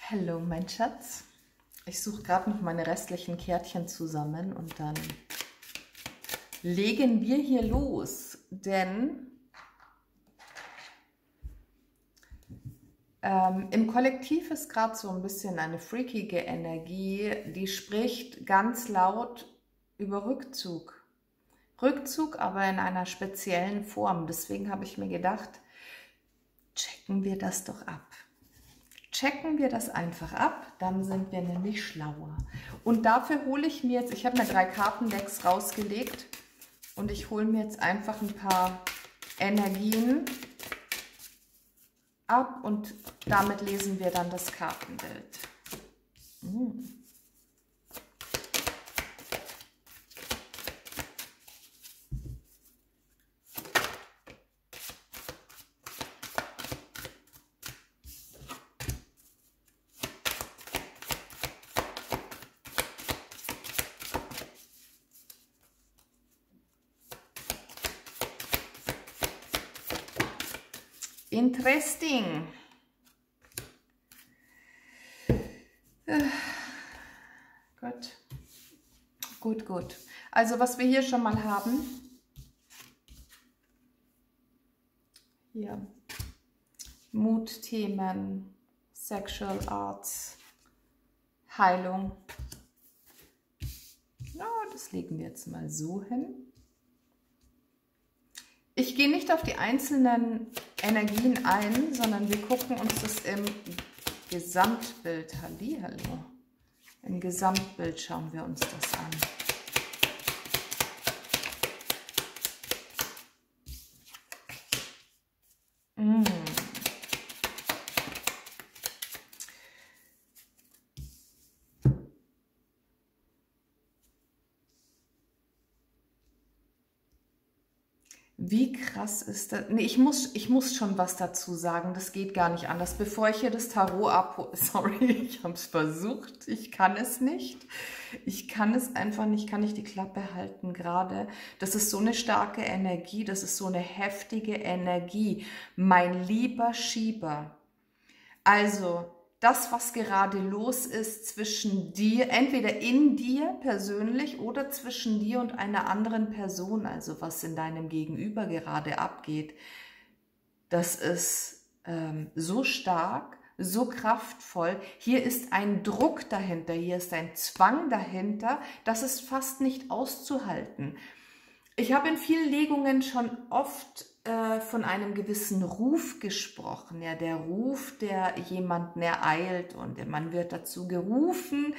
Hallo, mein Schatz. Ich suche gerade noch meine restlichen Kärtchen zusammen und dann legen wir hier los, denn im Kollektiv ist gerade so ein bisschen eine freakige Energie, die spricht ganz laut über Rückzug. Rückzug, aber in einer speziellen Form. Deswegen habe ich mir gedacht, checken wir das doch ab. Checken wir das einfach ab, dann sind wir nämlich schlauer. Und dafür hole ich mir jetzt, ich habe mir 3 Kartendecks rausgelegt und ich hole mir jetzt einfach ein paar Energien ab und damit lesen wir dann das Kartenbild. Interesting. Gut. Gut, gut. Also was wir hier schon mal haben, hier Mutthemen, Sexual Arts, Heilung. Ja, das legen wir jetzt mal so hin. Ich gehe nicht auf die einzelnen Energien ein, sondern wir gucken uns das im Gesamtbild, hallihallo, im Gesamtbild schauen wir uns das an. Wie krass ist das? Nee, ich muss schon was dazu sagen. Das geht gar nicht anders. Bevor ich hier das Tarot abhole. Sorry, ich habe es versucht. Ich kann es nicht. Ich kann es einfach nicht. Kann ich die Klappe halten gerade? Das ist so eine starke Energie. Das ist so eine heftige Energie. Mein lieber Schieber. Also, das, was gerade los ist zwischen dir, entweder in dir persönlich oder zwischen dir und einer anderen Person, also was in deinem Gegenüber gerade abgeht, das ist so stark, so kraftvoll. Hier ist ein Druck dahinter, hier ist ein Zwang dahinter, das ist fast nicht auszuhalten. Ich habe in vielen Legungen schon oft von einem gewissen Ruf gesprochen, ja, der Ruf, der jemanden ereilt und man wird dazu gerufen,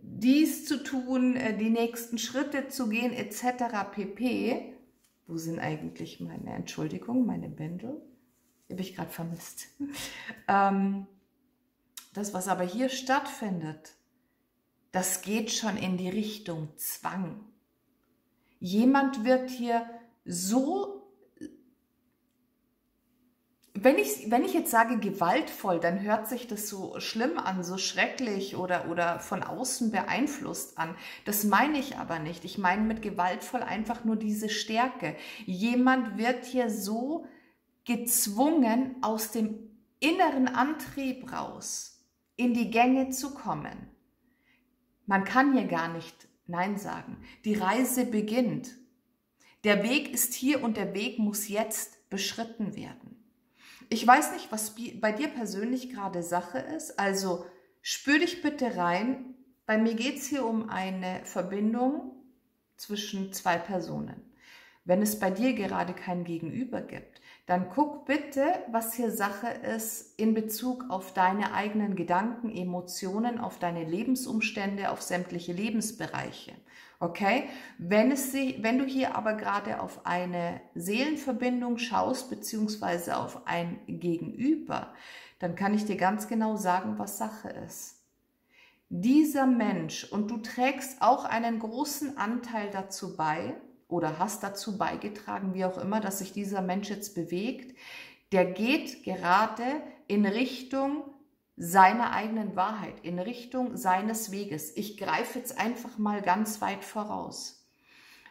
dies zu tun, die nächsten Schritte zu gehen, etc. pp. Wo sind eigentlich meine, Entschuldigung, meine Bändel? Die habe ich gerade vermisst. Das, was aber hier stattfindet, das geht schon in die Richtung Zwang. Jemand wird hier so, wenn ich jetzt sage gewaltvoll, dann hört sich das so schlimm an, so schrecklich oder von außen beeinflusst an. Das meine ich aber nicht. Ich meine mit gewaltvoll einfach nur diese Stärke. Jemand wird hier so gezwungen, aus dem inneren Antrieb raus in die Gänge zu kommen. Man kann hier gar nicht Nein sagen. Die Reise beginnt. Der Weg ist hier und der Weg muss jetzt beschritten werden. Ich weiß nicht, was bei dir persönlich gerade Sache ist. Also spür dich bitte rein. Bei mir geht es hier um eine Verbindung zwischen 2 Personen. Wenn es bei dir gerade kein Gegenüber gibt, dann guck bitte, was hier Sache ist in Bezug auf deine eigenen Gedanken, Emotionen, auf deine Lebensumstände, auf sämtliche Lebensbereiche. Okay? Wenn du hier aber gerade auf eine Seelenverbindung schaust, beziehungsweise auf ein Gegenüber, dann kann ich dir ganz genau sagen, was Sache ist. Dieser Mensch, und du trägst auch einen großen Anteil dazu bei, oder hast dazu beigetragen, wie auch immer, dass sich dieser Mensch jetzt bewegt, der geht gerade in Richtung seiner eigenen Wahrheit, in Richtung seines Weges. Ich greife jetzt einfach mal ganz weit voraus.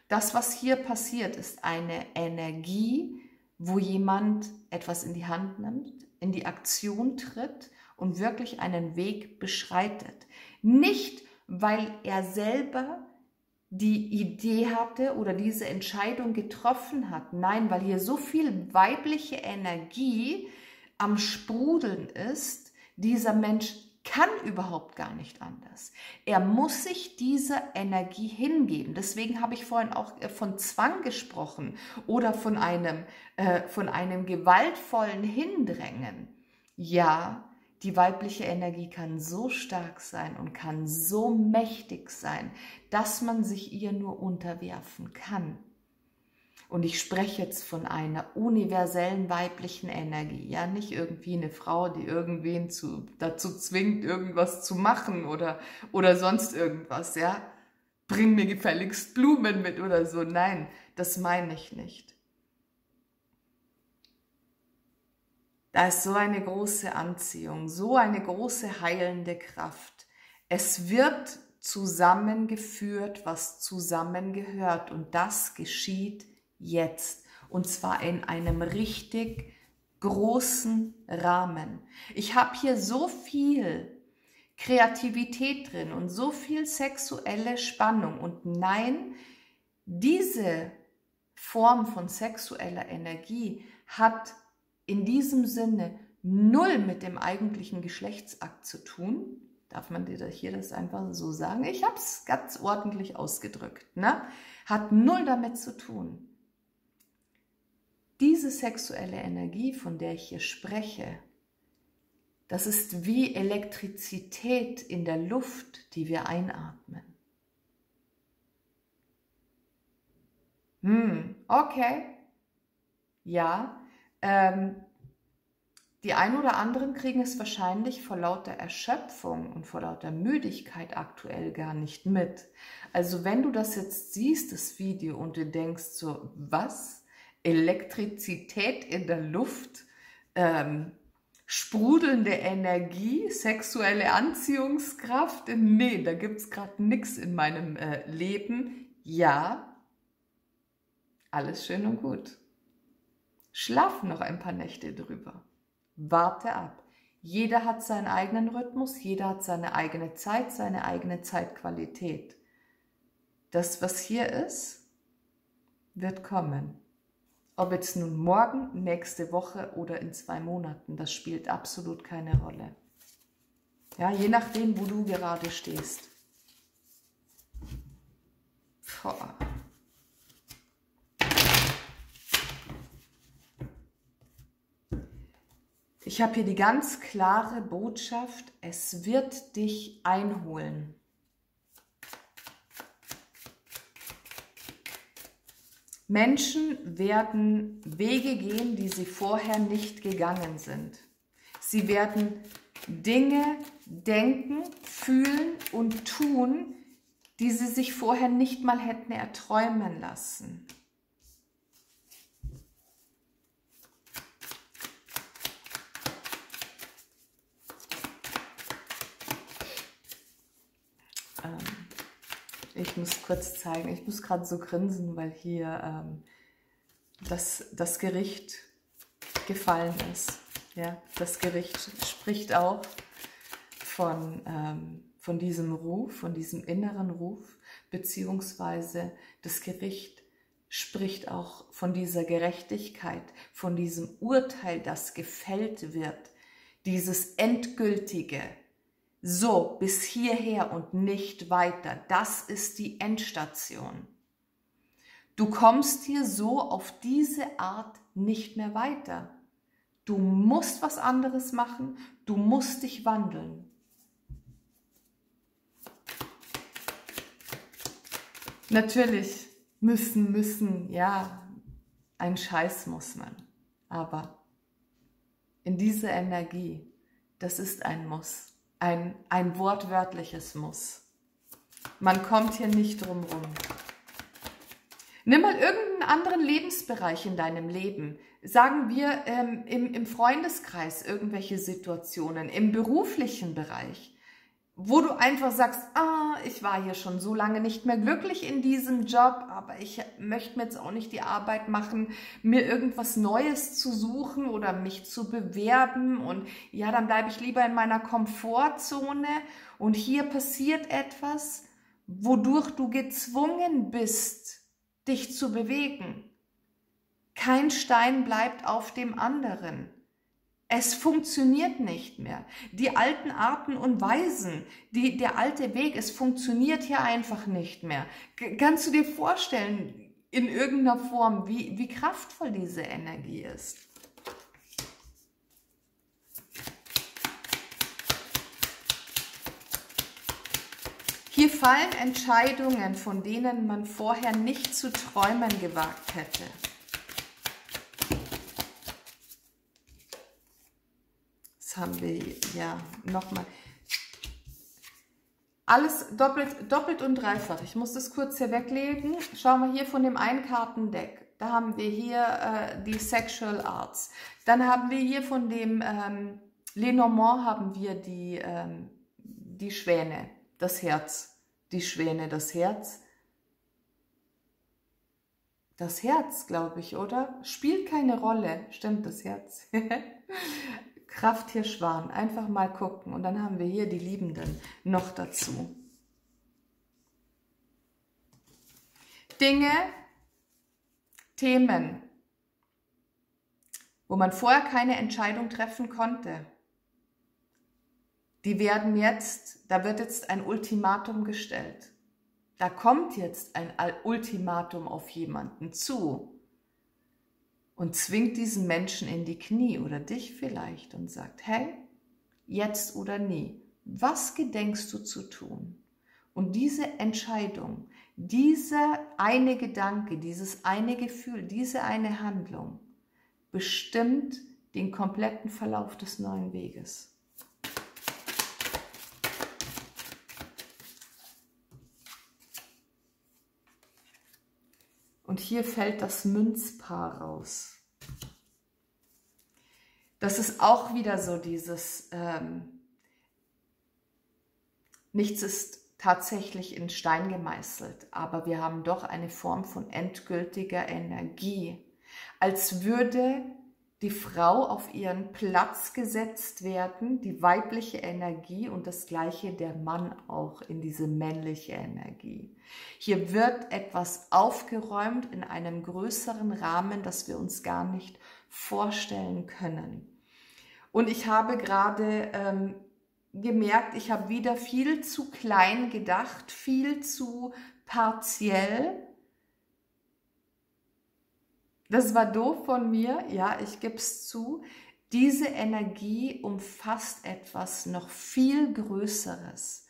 Das, was hier passiert, ist eine Energie, wo jemand etwas in die Hand nimmt, in die Aktion tritt und wirklich einen Weg beschreitet. Nicht, weil er selber die Idee hatte oder diese Entscheidung getroffen hat. Nein, weil hier so viel weibliche Energie am Sprudeln ist. Dieser Mensch kann überhaupt gar nicht anders. Er muss sich dieser Energie hingeben. Deswegen habe ich vorhin auch von Zwang gesprochen oder von einem gewaltvollen Hindrängen. Ja, die weibliche Energie kann so stark sein und kann so mächtig sein, dass man sich ihr nur unterwerfen kann. Und ich spreche jetzt von einer universellen weiblichen Energie, ja, nicht irgendwie eine Frau, die irgendwen dazu zwingt, irgendwas zu machen oder sonst irgendwas, ja. Bring mir gefälligst Blumen mit oder so. Nein, das meine ich nicht. Da ist so eine große Anziehung, so eine große heilende Kraft. Es wird zusammengeführt, was zusammengehört, und das geschieht jetzt. Und zwar in einem richtig großen Rahmen. Ich habe hier so viel Kreativität drin und so viel sexuelle Spannung. Und nein, diese Form von sexueller Energie hat in diesem Sinne null mit dem eigentlichen Geschlechtsakt zu tun. Darf man dir hier das einfach so sagen? Ich habe es ganz ordentlich ausgedrückt. Ne? Hat null damit zu tun. Diese sexuelle Energie, von der ich hier spreche, das ist wie Elektrizität in der Luft, die wir einatmen. Okay. Ja. Die ein oder anderen kriegen es wahrscheinlich vor lauter Erschöpfung und vor lauter Müdigkeit aktuell gar nicht mit. Also wenn du das jetzt siehst, das Video, und du denkst so, was? Elektrizität in der Luft? Sprudelnde Energie? Sexuelle Anziehungskraft? Nee, da gibt es gerade nichts in meinem Leben. Ja, alles schön und gut. Schlaf noch ein paar Nächte drüber. Warte ab. Jeder hat seinen eigenen Rhythmus, jeder hat seine eigene Zeit, seine eigene Zeitqualität. Das, was hier ist, wird kommen. Ob jetzt nun morgen, nächste Woche oder in 2 Monaten, das spielt absolut keine Rolle. Ja, je nachdem, wo du gerade stehst. Boah. Ich habe hier die ganz klare Botschaft, es wird dich einholen. Menschen werden Wege gehen, die sie vorher nicht gegangen sind. Sie werden Dinge denken, fühlen und tun, die sie sich vorher nicht mal hätten erträumen lassen. Ich muss kurz zeigen, ich muss gerade so grinsen, weil hier das Gericht gefallen ist. Ja, das Gericht spricht auch von diesem Ruf, von diesem inneren Ruf, beziehungsweise das Gericht spricht auch von dieser Gerechtigkeit, von diesem Urteil, das gefällt wird, dieses Endgültige. So, bis hierher und nicht weiter. Das ist die Endstation. Du kommst hier so auf diese Art nicht mehr weiter. Du musst was anderes machen, du musst dich wandeln. Natürlich müssen, ja, ein Scheiß muss man. Aber in dieser Energie, das ist ein Muss. Ein wortwörtliches Muss. Man kommt hier nicht drum rum. Nimm mal irgendeinen anderen Lebensbereich in deinem Leben. Sagen wir im Freundeskreis irgendwelche Situationen, im beruflichen Bereich. wo du einfach sagst, ich war hier schon so lange nicht mehr glücklich in diesem Job, aber ich möchte mir jetzt auch nicht die Arbeit machen, mir irgendwas Neues zu suchen oder mich zu bewerben, und ja, dann bleibe ich lieber in meiner Komfortzone, und hier passiert etwas, wodurch du gezwungen bist, dich zu bewegen. Kein Stein bleibt auf dem anderen. Es funktioniert nicht mehr. Die alten Arten und Weisen, der alte Weg, es funktioniert hier einfach nicht mehr. Kannst du dir vorstellen, in irgendeiner Form, wie kraftvoll diese Energie ist? Hier fallen Entscheidungen, von denen man vorher nicht zu träumen gewagt hätte. Haben wir ja nochmal alles doppelt und dreifach. Ich muss das kurz hier weglegen. Schauen wir hier von dem einen Kartendeck. Da haben wir hier die Sexual Arts. Dann haben wir hier von dem Lenormand haben wir die Schwäne, das Herz. Die Schwäne, das Herz. Das Herz, glaube ich, oder? Spielt keine Rolle. Stimmt, das Herz. Krafttier Schwan, einfach mal gucken. Und dann haben wir hier die Liebenden noch dazu. Dinge, Themen, wo man vorher keine Entscheidung treffen konnte, die werden jetzt, da wird jetzt ein Ultimatum gestellt. Da kommt jetzt ein Ultimatum auf jemanden zu und zwingt diesen Menschen in die Knie oder dich vielleicht und sagt, hey, jetzt oder nie, was gedenkst du zu tun? Und diese Entscheidung, dieser eine Gedanke, dieses eine Gefühl, diese eine Handlung bestimmt den kompletten Verlauf des neuen Weges. Und hier fällt das Münzpaar raus. Das ist auch wieder so dieses, nichts ist tatsächlich in Stein gemeißelt, aber wir haben doch eine Form von endgültiger Energie, als würde die Frau auf ihren Platz gesetzt werden, die weibliche Energie, und das gleiche der Mann auch in diese männliche Energie. Hier wird etwas aufgeräumt in einem größeren Rahmen, das wir uns gar nicht vorstellen können. Und ich habe gerade gemerkt, ich habe wieder viel zu klein gedacht, viel zu partiell. Das war doof von mir, ja, ich gebe es zu. Diese Energie umfasst etwas noch viel Größeres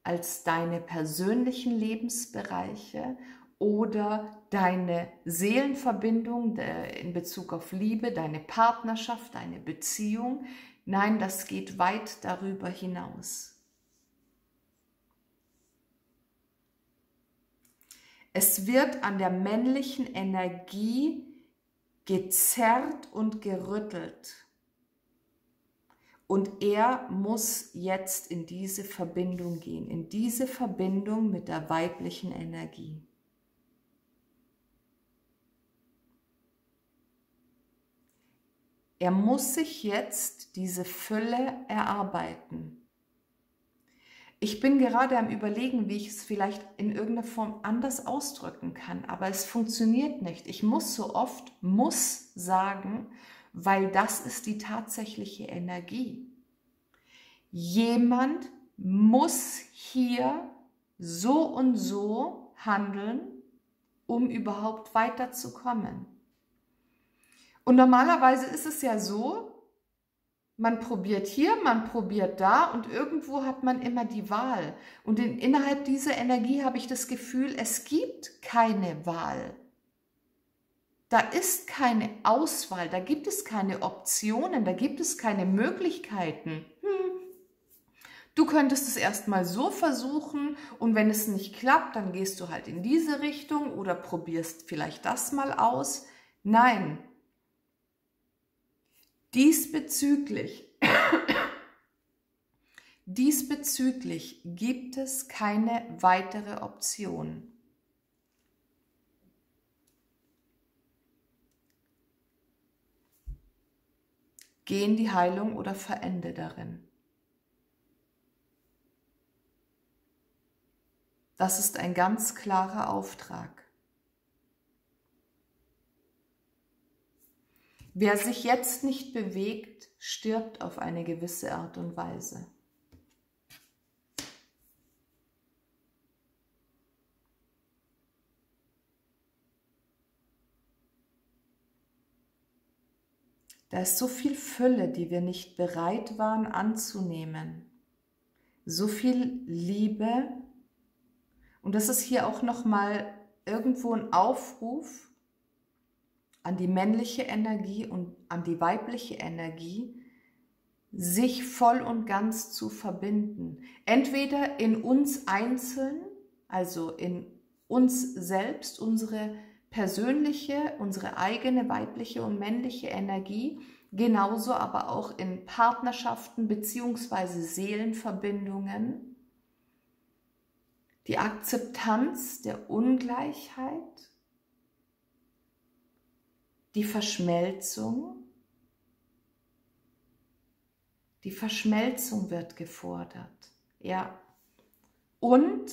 als deine persönlichen Lebensbereiche oder deine Seelenverbindung in Bezug auf Liebe, deine Partnerschaft, deine Beziehung. Nein, das geht weit darüber hinaus. Es wird an der männlichen Energie gezerrt und gerüttelt. Und er muss jetzt in diese Verbindung gehen, in diese Verbindung mit der weiblichen Energie. Er muss sich jetzt diese Fülle erarbeiten. Ich bin gerade am Überlegen, wie ich es vielleicht in irgendeiner Form anders ausdrücken kann, aber es funktioniert nicht. Ich muss so oft muss sagen, weil das ist die tatsächliche Energie. Jemand muss hier so und so handeln, um überhaupt weiterzukommen. Und normalerweise ist es ja so, man probiert hier, man probiert da und irgendwo hat man immer die Wahl. Und innerhalb dieser Energie habe ich das Gefühl, es gibt keine Wahl. Da ist keine Auswahl, da gibt es keine Optionen, da gibt es keine Möglichkeiten. Du könntest es erstmal so versuchen und wenn es nicht klappt, dann gehst du halt in diese Richtung oder probierst vielleicht das mal aus. Nein. Diesbezüglich gibt es keine weitere Option. Geh in die Heilung oder verende darin. Das ist ein ganz klarer Auftrag. Wer sich jetzt nicht bewegt, stirbt auf eine gewisse Art und Weise. Da ist so viel Fülle, die wir nicht bereit waren anzunehmen. So viel Liebe. Und das ist hier auch nochmal irgendwo ein Aufruf an die männliche Energie und an die weibliche Energie, sich voll und ganz zu verbinden. Entweder in uns einzeln, also in uns selbst, unsere persönliche, unsere eigene weibliche und männliche Energie, genauso aber auch in Partnerschaften bzw. Seelenverbindungen. Die Akzeptanz der Ungleichheit, die Verschmelzung wird gefordert, ja. Und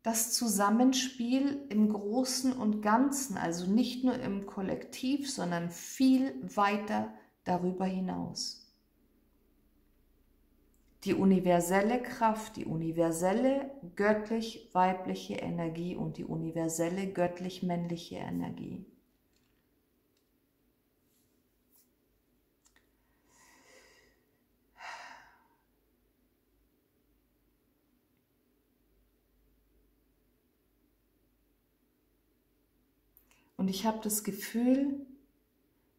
das Zusammenspiel im Großen und Ganzen, also nicht nur im Kollektiv, sondern viel weiter darüber hinaus. Die universelle Kraft, die universelle göttlich-weibliche Energie und die universelle göttlich-männliche Energie. Und ich habe das Gefühl,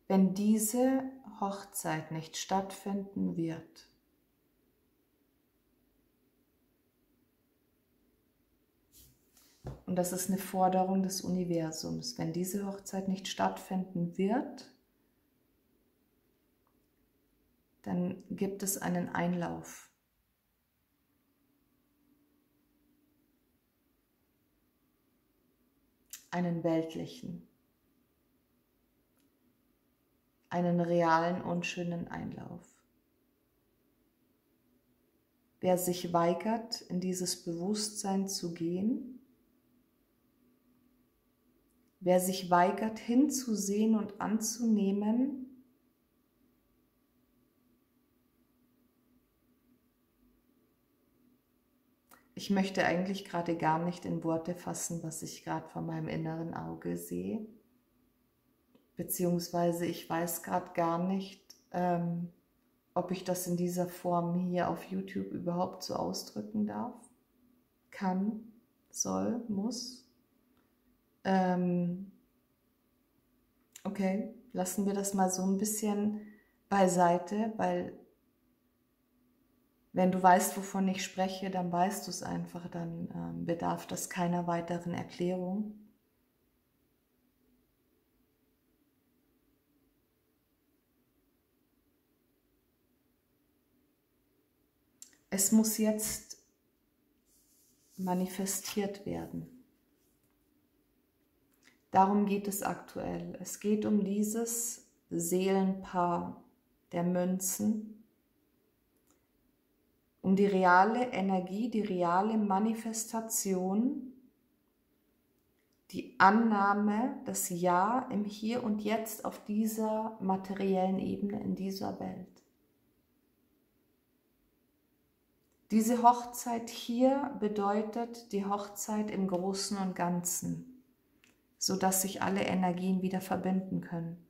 wenn diese Hochzeit nicht stattfinden wird, und das ist eine Forderung des Universums, wenn diese Hochzeit nicht stattfinden wird, dann gibt es einen Einlauf. Einen weltlichen, einen realen, unschönen Einlauf. Wer sich weigert, in dieses Bewusstsein zu gehen, wer sich weigert, hinzusehen und anzunehmen, ich möchte eigentlich gerade gar nicht in Worte fassen, was ich gerade vor meinem inneren Auge sehe, beziehungsweise ich weiß gerade gar nicht, ob ich das in dieser Form hier auf YouTube überhaupt so ausdrücken darf, kann, soll, muss. Okay, lassen wir das mal so ein bisschen beiseite, weil wenn du weißt, wovon ich spreche, dann weißt du es einfach, dann bedarf das keiner weiteren Erklärung. Es muss jetzt manifestiert werden. Darum geht es aktuell. Es geht um dieses Seelenpaar der Münzen, um die reale Energie, die reale Manifestation, die Annahme, das Ja im Hier und Jetzt auf dieser materiellen Ebene, in dieser Welt. Diese Hochzeit hier bedeutet die Hochzeit im Großen und Ganzen, sodass sich alle Energien wieder verbinden können.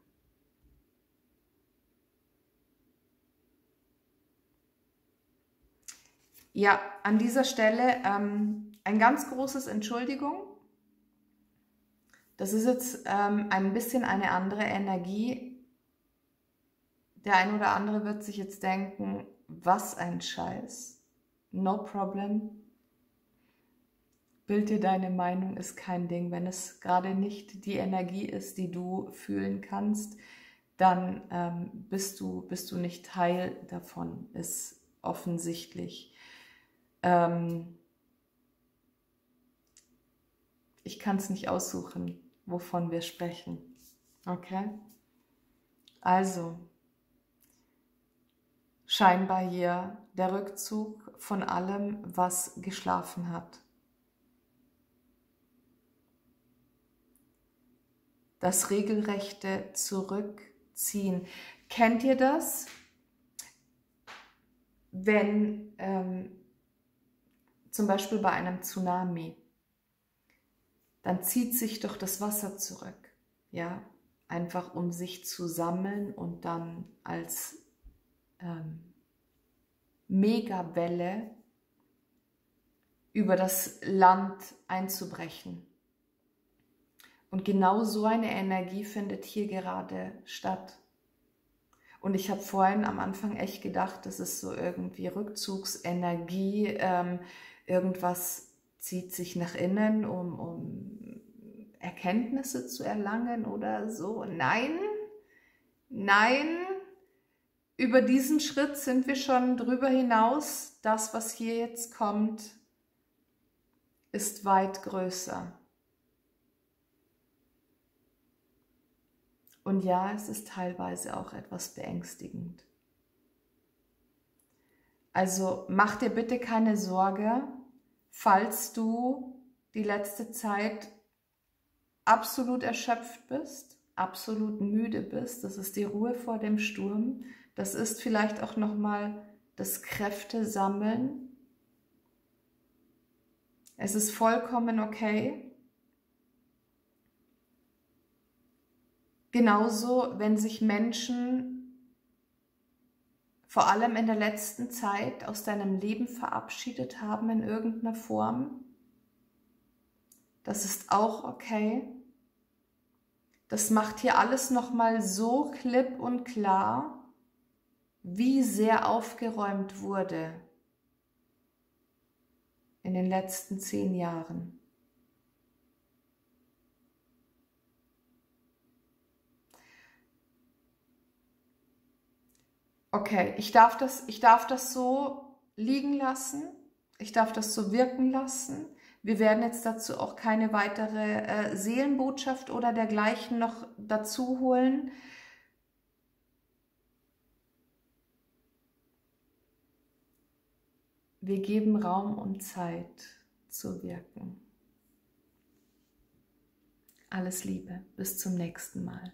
Ja, an dieser Stelle ein ganz großes Entschuldigung. Das ist jetzt ein bisschen eine andere Energie. Der ein oder andere wird sich jetzt denken, was ein Scheiß. No problem. Bild dir deine Meinung, ist kein Ding. Wenn es gerade nicht die Energie ist, die du fühlen kannst, dann bist du nicht Teil davon. Ist offensichtlich. Ich kann es nicht aussuchen, wovon wir sprechen. Okay? Also, scheinbar hier der Rückzug von allem, was geschlafen hat. Das regelrechte Zurückziehen. Kennt ihr das? Wenn zum Beispiel bei einem Tsunami, dann zieht sich doch das Wasser zurück, ja, einfach um sich zu sammeln und dann als Megawelle über das Land einzubrechen. Und genau so eine Energie findet hier gerade statt. Und ich habe vorhin am Anfang echt gedacht, das ist so irgendwie Rückzugsenergie, irgendwas zieht sich nach innen, um Erkenntnisse zu erlangen oder so. Nein, nein, über diesen Schritt sind wir schon drüber hinaus. Das, was hier jetzt kommt, ist weit größer. Und ja, es ist teilweise auch etwas beängstigend. Also mach dir bitte keine Sorge, falls du die letzte Zeit absolut erschöpft bist, absolut müde bist. Das ist die Ruhe vor dem Sturm. Das ist vielleicht auch nochmal das Kräftesammeln. Es ist vollkommen okay. Genauso, wenn sich Menschen vor allem in der letzten Zeit aus deinem Leben verabschiedet haben in irgendeiner Form. Das ist auch okay. Das macht hier alles nochmal so klipp und klar, wie sehr aufgeräumt wurde in den letzten 10 Jahren. Okay, ich darf das so liegen lassen, ich darf das so wirken lassen. Wir werden jetzt dazu auch keine weitere Seelenbotschaft oder dergleichen noch dazu holen. Wir geben Raum und Zeit zu wirken. Alles Liebe, bis zum nächsten Mal.